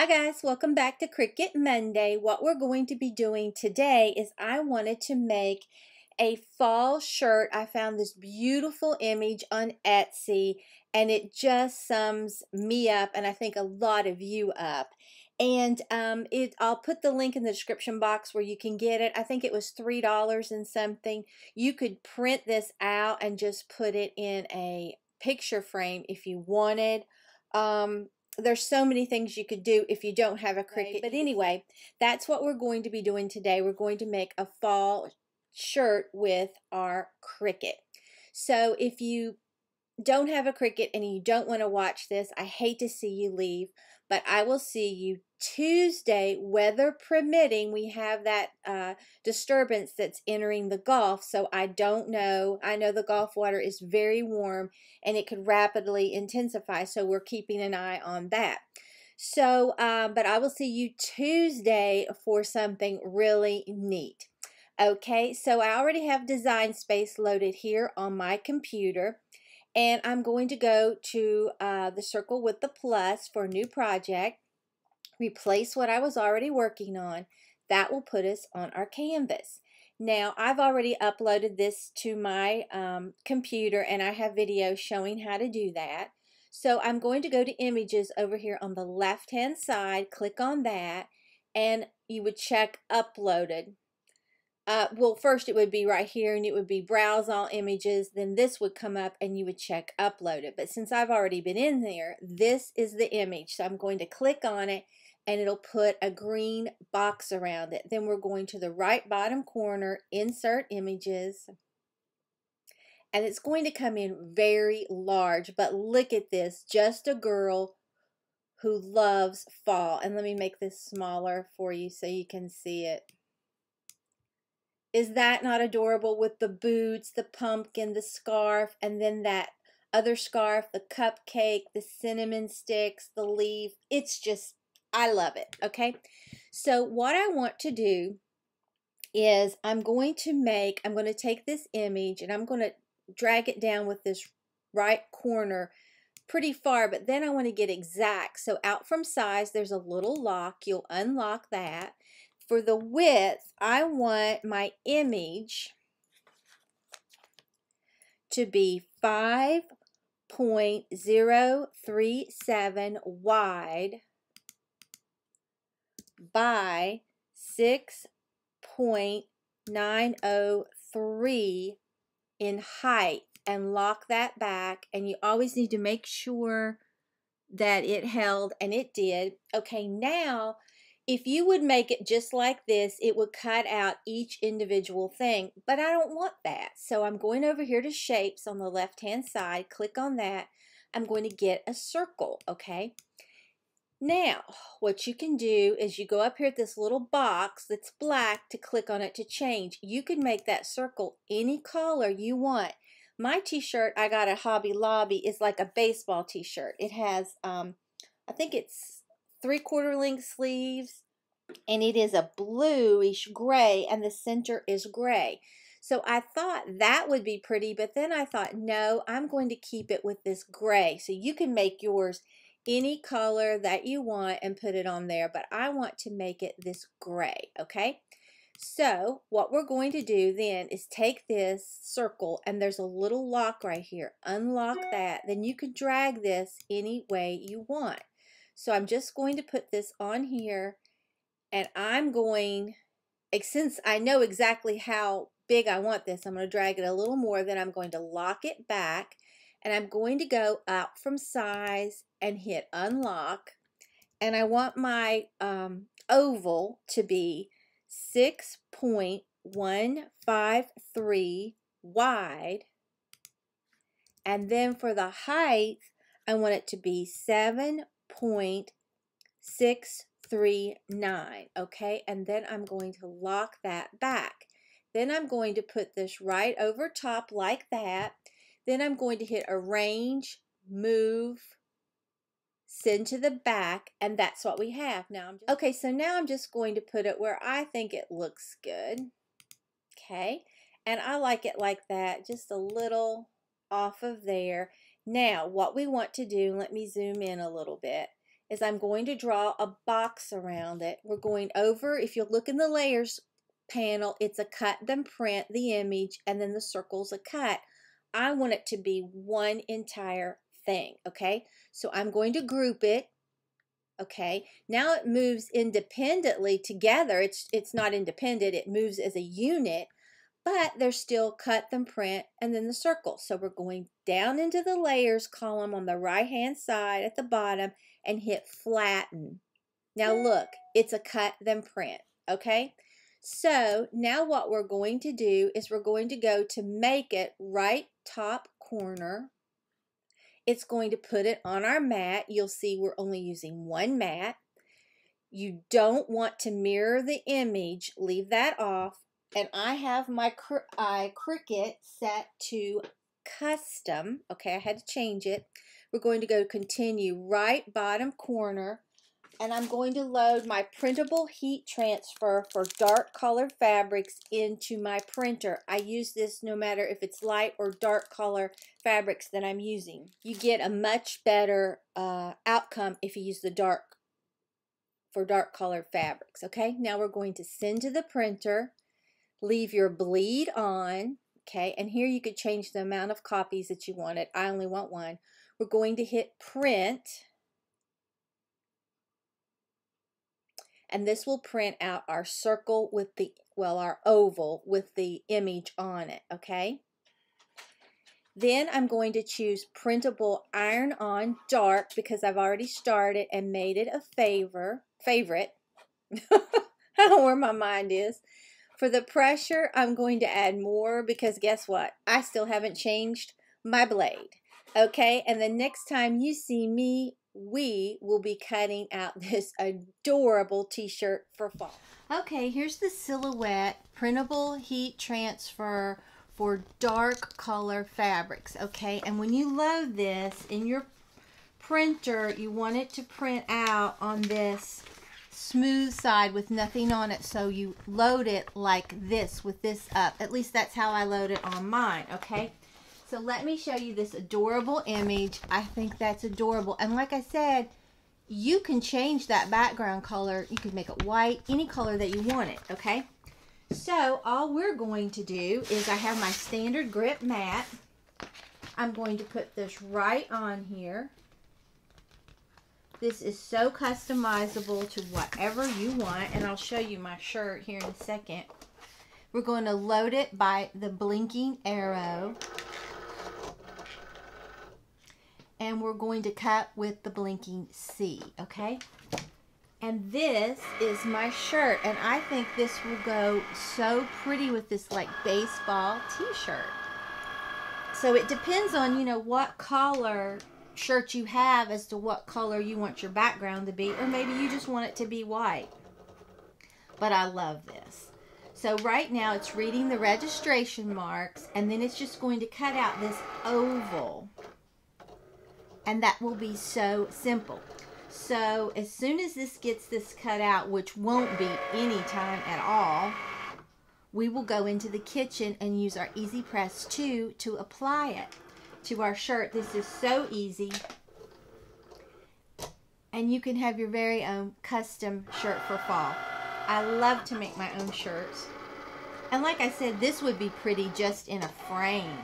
Hi guys, welcome back to Cricut Monday. What we're going to be doing today is I wanted to make a fall shirt. I found this beautiful image on Etsy and it just sums me up and I think a lot of you up. And I'll put the link in the description box where you can get it. I think it was $3 and something. You could print this out and just put it in a picture frame if you wanted. There's so many things you could do if you don't have a Cricut. But anyway, that's what we're going to be doing today. We're going to make a fall shirt with our Cricut. So if you don't have a Cricut and you don't want to watch this, I hate to see you leave, but I will see you Tuesday, weather permitting. We have that disturbance that's entering the Gulf, so I don't know. I know the Gulf water is very warm and it could rapidly intensify, so we're keeping an eye on that. So, but I will see you Tuesday for something really neat. Okay, so I already have Design Space loaded here on my computer. And I'm going to go to the circle with the plus for new project, replace what I was already working on. That will put us on our canvas. Now, I've already uploaded this to my computer and I have videos showing how to do that. So I'm going to go to images over here on the left hand side, click on that, and you would check uploaded. Well, first it would be right here and it would be browse all images, then this would come up and you would check upload it. But since I've already been in there, this is the image. So I'm going to click on it and it'll put a green box around it. Then we're going to the right bottom corner, insert images. And it's going to come in very large, but look at this, just a girl who loves fall. And let me make this smaller for you so you can see it. Is that not adorable with the boots, the pumpkin, the scarf, and then that other scarf, the cupcake, the cinnamon sticks, the leaf? It's just, I love it, okay? So what I want to do is I'm going to take this image and I'm going to drag it down with this right corner pretty far, but then I want to get exact. So out from size, there's a little lock. You'll unlock that. For the width, I want my image to be 5.037 wide by 6.903 in height, and lock that back. And you always need to make sure that it held, and it did. Okay, now if you would make it just like this, it would cut out each individual thing, but I don't want that. So I'm going over here to shapes on the left hand side, click on that. I'm going to get a circle, okay? Now, what you can do is you go up here at this little box that's black to click on it to change. You can make that circle any color you want. My t-shirt I got at Hobby Lobby is like a baseball t-shirt. It has, I think it's 3/4 length sleeves, and it is a bluish gray, and the center is gray. So I thought that would be pretty, but then I thought, no, I'm going to keep it with this gray. So you can make yours any color that you want and put it on there, but I want to make it this gray, okay? So what we're going to do then is take this circle, and there's a little lock right here. Unlock that. Then you can drag this any way you want. So I'm just going to put this on here, and I'm going, since I know exactly how big I want this, I'm going to drag it a little more, then I'm going to lock it back, and I'm going to go up from size and hit unlock, and I want my oval to be 6.153 wide, and then for the height I want it to be 7.639, okay? And then I'm going to lock that back. Then I'm going to put this right over top like that. Then I'm going to hit arrange, move, send to the back, and that's what we have. Now okay, so now I'm just going to put it where I think it looks good. Okay, and I like it like that, just a little off of there. Now what we want to do, let me zoom in a little bit, is I'm going to draw a box around it. We're going over, if you look in the layers panel, it's a cut then print the image, and then the circle's a cut. I want it to be one entire thing, okay? So I'm going to group it. Okay, now it moves independently together. It's not independent, it moves as a unit, but there's still cut then print and then the circle. So we're going down into the layers column on the right hand side at the bottom and hit flatten. Now look, it's a cut then print, okay? So now what we're going to do is we're going to go to make it right top corner. It's going to put it on our mat. You'll see we're only using one mat. You don't want to mirror the image. Leave that off. And I have my Cricut set to custom. Okay, I had to change it. We're going to go continue right bottom corner. And I'm going to load my printable heat transfer for dark color fabrics into my printer. I use this no matter if it's light or dark color fabrics that I'm using. You get a much better outcome if you use the dark colored fabrics. Okay, now we're going to send to the printer. Leave your bleed on. Okay, and here you could change the amount of copies that you wanted. I only want one. We're going to hit print. And this will print out our circle with the, well, our oval with the image on it, okay? Then I'm going to choose Printable Iron On Dark because I've already started and made it a favorite. I don't know where my mind is. For the pressure, I'm going to add more because guess what? I still haven't changed my blade, okay? And the next time you see me, we will be cutting out this adorable t-shirt for fall. Okay, here's the silhouette printable heat transfer for dark color fabrics, okay? And when you load this in your printer, you want it to print out on this smooth side with nothing on it, so you load it like this with this up. At least that's how I load it on mine, okay? So let me show you this adorable image. I think that's adorable. And like I said, you can change that background color. You can make it white, any color that you want it, okay? So all we're going to do is I have my standard grip mat. I'm going to put this right on here. This is so customizable to whatever you want, and I'll show you my shirt here in a second. We're going to load it by the blinking arrow. And we're going to cut with the blinking C, okay? And this is my shirt, and I think this will go so pretty with this like baseball t-shirt. So it depends on, you know, what color shirt you have as to what color you want your background to be, or maybe you just want it to be white. But I love this. So right now it's reading the registration marks, and then it's just going to cut out this oval. And that will be so simple. So as soon as this gets this cut out, which won't be any time at all, we will go into the kitchen and use our Easy Press 2 to apply it to our shirt. This is so easy. And you can have your very own custom shirt for fall. I love to make my own shirts. And like I said, this would be pretty just in a frame.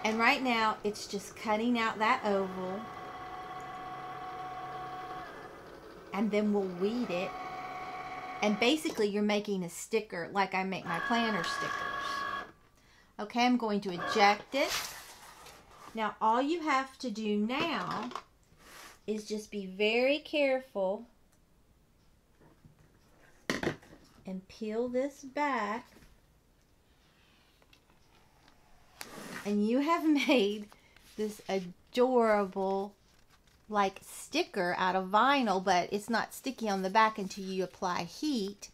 And right now, it's just cutting out that oval. And then we'll weed it. And basically you're making a sticker like I make my planner stickers. Okay, I'm going to eject it. Now all you have to do now is just be very careful and peel this back. And you have made this adorable like sticker out of vinyl, but it's not sticky on the back until you apply heat,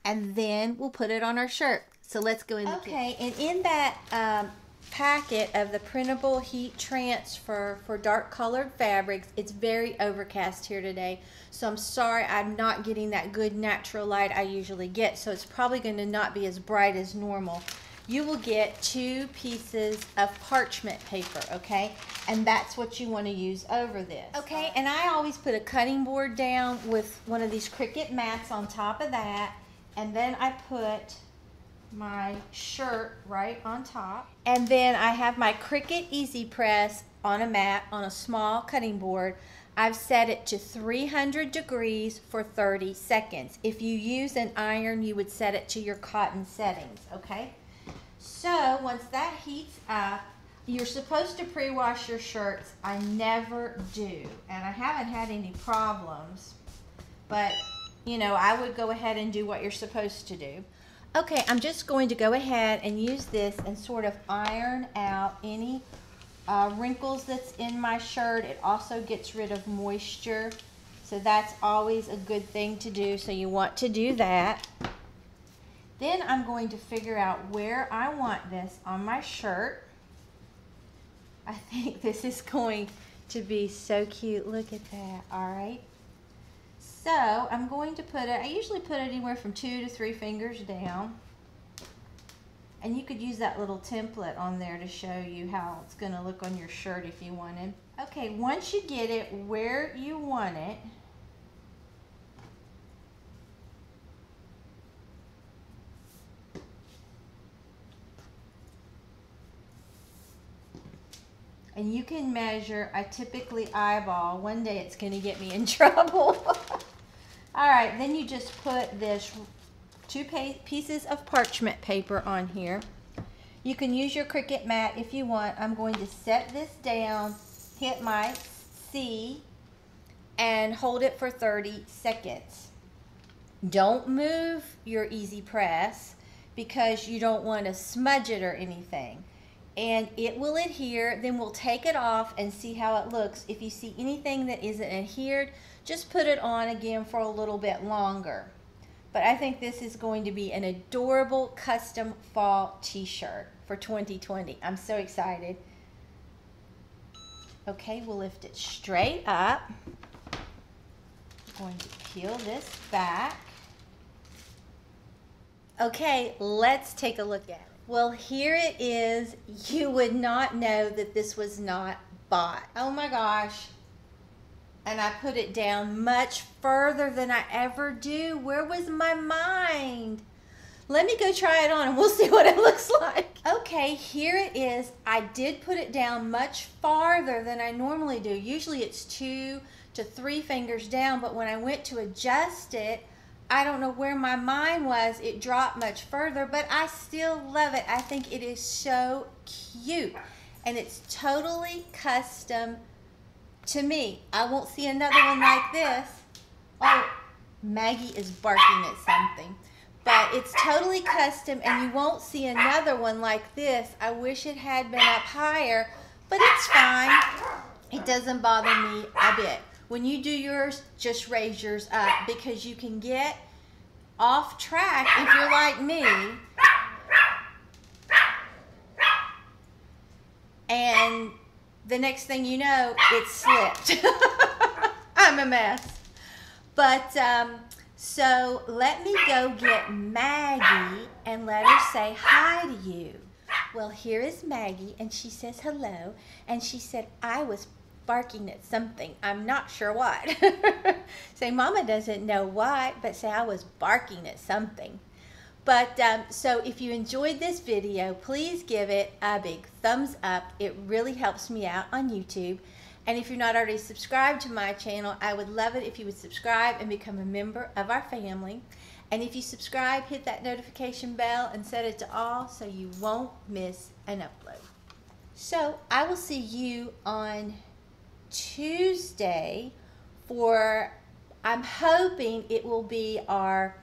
and then we'll put it on our shirt. So let's go in the kitchen. And in that packet of the printable heat transfer for dark colored fabrics, it's very overcast here today, so I'm sorry I'm not getting that good natural light I usually get, so it's probably going to not be as bright as normal. you will get 2 pieces of parchment paper, okay? And that's what you want to use over this. Okay, and I always put a cutting board down with one of these Cricut mats on top of that, and then I put my shirt right on top. And then I have my Cricut Easy Press on a mat on a small cutting board. I've set it to 300 degrees for 30 seconds. If you use an iron, you would set it to your cotton settings, okay? So once that heats up, you're supposed to pre-wash your shirts. I never do, and I haven't had any problems, but you know, I would go ahead and do what you're supposed to do. Okay, I'm just going to go ahead and use this and sort of iron out any wrinkles that's in my shirt. It also gets rid of moisture, so that's always a good thing to do, so you want to do that. Then I'm going to figure out where I want this on my shirt. I think this is going to be so cute. Look at that. All right. So I'm going to put it, I usually put it anywhere from 2 to 3 fingers down. And you could use that little template on there to show you how it's going to look on your shirt if you wanted. Okay, once you get it where you want it, and you can measure, I typically eyeball. One day it's going to get me in trouble. All right, then you just put this 2 pieces of parchment paper on here. You can use your Cricut mat if you want. I'm going to set this down, hit my C, and hold it for 30 seconds. Don't move your Easy Press because you don't want to smudge it or anything. And it will adhere. Then we'll take it off and see how it looks. If you see anything that isn't adhered, just put it on again for a little bit longer. But I think this is going to be an adorable custom fall t-shirt for 2020. I'm so excited. Okay, we'll lift it straight up. I'm going to peel this back. Okay, let's take a look at it. Well, here it is. You would not know that this was not bought. Oh my gosh. And I put it down much further than I ever do. Where was my mind? Let me go try it on and we'll see what it looks like. Okay, here it is. I did put it down much farther than I normally do. Usually it's 2 to 3 fingers down, but when I went to adjust it, I don't know where my mind was. It dropped much further, but I still love it. I think it is so cute. And it's totally custom to me. I won't see another one like this. Oh, Maggie is barking at something. But it's totally custom, and you won't see another one like this. I wish it had been up higher, but it's fine. It doesn't bother me a bit. When you do yours, just raise yours up because you can get off track if you're like me. And the next thing you know, it slipped. I'm a mess. But so let me go get Maggie and let her say hi to you. Well, here is Maggie, and she says hello, and she said I was barking at something. I'm not sure what. Say, Mama doesn't know what, but say I was barking at something. But so if you enjoyed this video, please give it a big thumbs up. It really helps me out on YouTube. And if you're not already subscribed to my channel, I would love it if you would subscribe and become a member of our family. And if you subscribe, hit that notification bell and set it to all so you won't miss an upload. So I will see you on Tuesday for, I'm hoping it will be our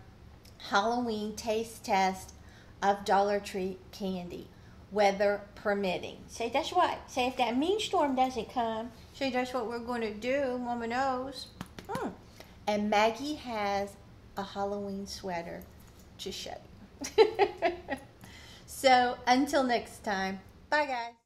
Halloween taste test of Dollar Tree candy, weather permitting. Say, that's right. Say, if that mean storm doesn't come, say, that's what we're going to do. Mama knows. And Maggie has a Halloween sweater to show you. So until next time, bye guys.